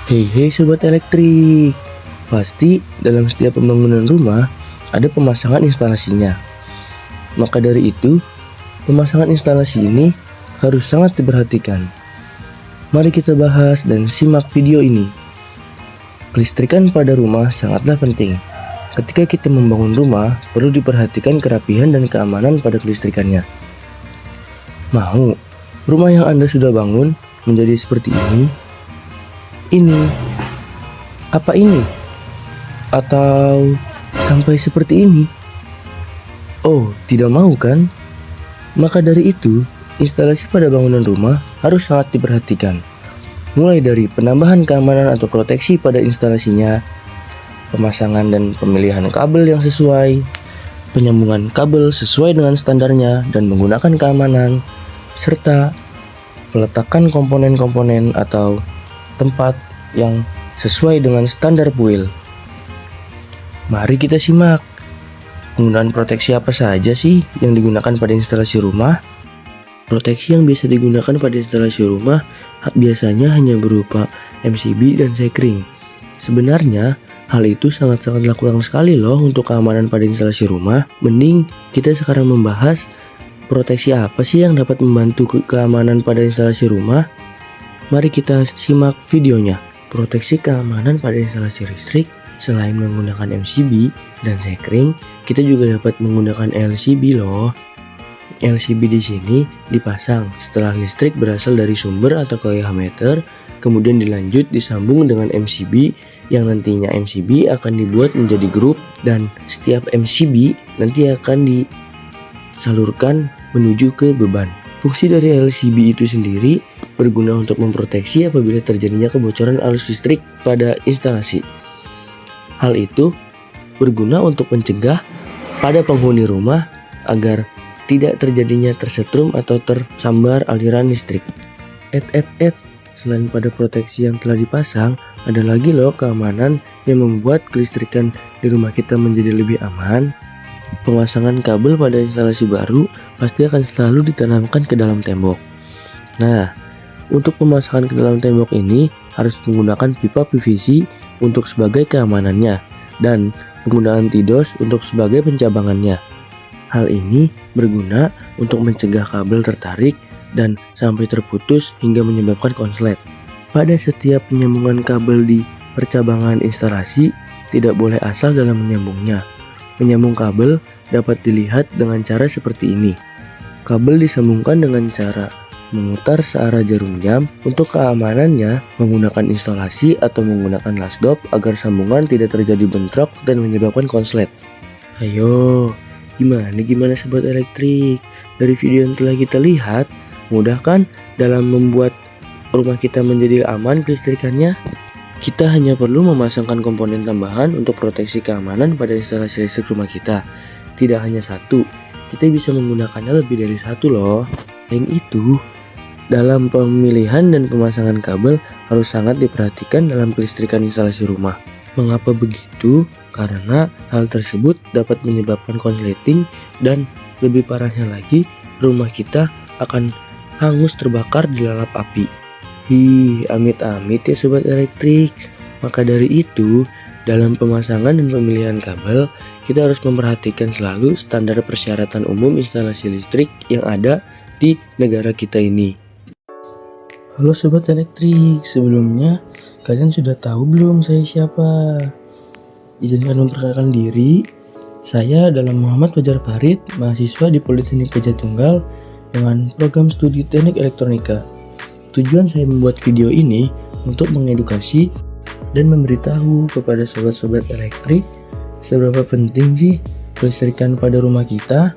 Hei hei sobat elektrik, pasti dalam setiap pembangunan rumah ada pemasangan instalasinya. Maka dari itu, pemasangan instalasi ini harus sangat diperhatikan. Mari kita bahas dan simak video ini. Kelistrikan pada rumah sangatlah penting. Ketika kita membangun rumah, perlu diperhatikan kerapihan dan keamanan pada kelistrikannya. Mau rumah yang Anda sudah bangun menjadi seperti ini? Apa ini? Atau sampai seperti ini? Oh, tidak mau kan? Maka dari itu, instalasi pada bangunan rumah harus sangat diperhatikan. Mulai dari penambahan keamanan atau proteksi pada instalasinya, pemasangan dan pemilihan kabel yang sesuai, penyambungan kabel sesuai dengan standarnya dan menggunakan keamanan, serta peletakan komponen-komponen atau tempat yang sesuai dengan standar PUIL. Mari kita simak. Penggunaan proteksi apa saja sih yang digunakan pada instalasi rumah? Proteksi yang biasa digunakan pada instalasi rumah biasanya hanya berupa MCB dan sekring. Sebenarnya, hal itu sangat-sangat kurang sekali loh untuk keamanan pada instalasi rumah. Mending kita sekarang membahas proteksi apa sih yang dapat membantu keamanan pada instalasi rumah. Mari kita simak videonya. Proteksi keamanan pada instalasi listrik selain menggunakan MCB dan sekring, kita juga dapat menggunakan LCB loh. LCB di sini dipasang setelah listrik berasal dari sumber atau KWH meter, kemudian dilanjut disambung dengan MCB yang nantinya MCB akan dibuat menjadi grup dan setiap MCB nanti akan disalurkan menuju ke beban. Fungsi dari LCB itu sendiri berguna untuk memproteksi apabila terjadinya kebocoran arus listrik pada instalasi. Hal itu berguna untuk mencegah pada penghuni rumah agar tidak terjadinya tersetrum atau tersambar aliran listrik. Selain pada proteksi yang telah dipasang, ada lagi loh keamanan yang membuat kelistrikan di rumah kita menjadi lebih aman. Pemasangan kabel pada instalasi baru pasti akan selalu ditanamkan ke dalam tembok. Nah, untuk pemasangan ke dalam tembok ini harus menggunakan pipa PVC untuk sebagai keamanannya dan penggunaan TIDOS untuk sebagai pencabangannya. Hal ini berguna untuk mencegah kabel tertarik dan sampai terputus hingga menyebabkan konslet. Pada setiap penyambungan kabel di percabangan instalasi, tidak boleh asal dalam menyambungnya. Menyambung kabel dapat dilihat dengan cara seperti ini. Kabel disambungkan dengan cara memutar searah jarum jam. Untuk keamanannya, menggunakan instalasi atau menggunakan lasdop agar sambungan tidak terjadi bentrok dan menyebabkan konslet. Ayo, gimana sobat elektrik? Dari video yang telah kita lihat, mudah kan dalam membuat rumah kita menjadi aman kelistrikannya? Kita hanya perlu memasangkan komponen tambahan untuk proteksi keamanan pada instalasi listrik rumah kita. Tidak hanya satu, kita bisa menggunakannya lebih dari satu loh. Selain itu, dalam pemilihan dan pemasangan kabel harus sangat diperhatikan dalam kelistrikan instalasi rumah. Mengapa begitu? Karena hal tersebut dapat menyebabkan konsleting dan lebih parahnya lagi, rumah kita akan hangus terbakar dilalap api. Amit-amit ya sobat elektrik. Maka dari itu, dalam pemasangan dan pemilihan kabel, kita harus memperhatikan selalu standar persyaratan umum instalasi listrik yang ada di negara kita ini. Halo sobat elektrik, sebelumnya kalian sudah tahu belum saya siapa? Izinkan memperkenalkan diri. Saya adalah Muhammad Fajar Farid, mahasiswa di Politeknik Gajah Tunggal dengan program studi Teknik Elektronika. Tujuan saya membuat video ini untuk mengedukasi dan memberitahu kepada sobat-sobat elektrik seberapa penting sih kelistrikan pada rumah kita.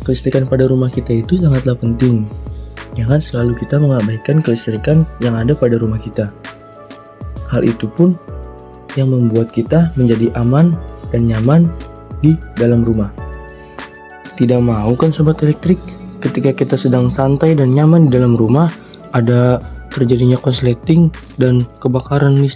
Kelistrikan pada rumah kita itu sangatlah penting. Jangan selalu kita mengabaikan kelistrikan yang ada pada rumah kita. Hal itu pun yang membuat kita menjadi aman dan nyaman di dalam rumah. Tidak mau kan sobat elektrik, ketika kita sedang santai dan nyaman di dalam rumah, ada terjadinya konsleting dan kebakaran listrik.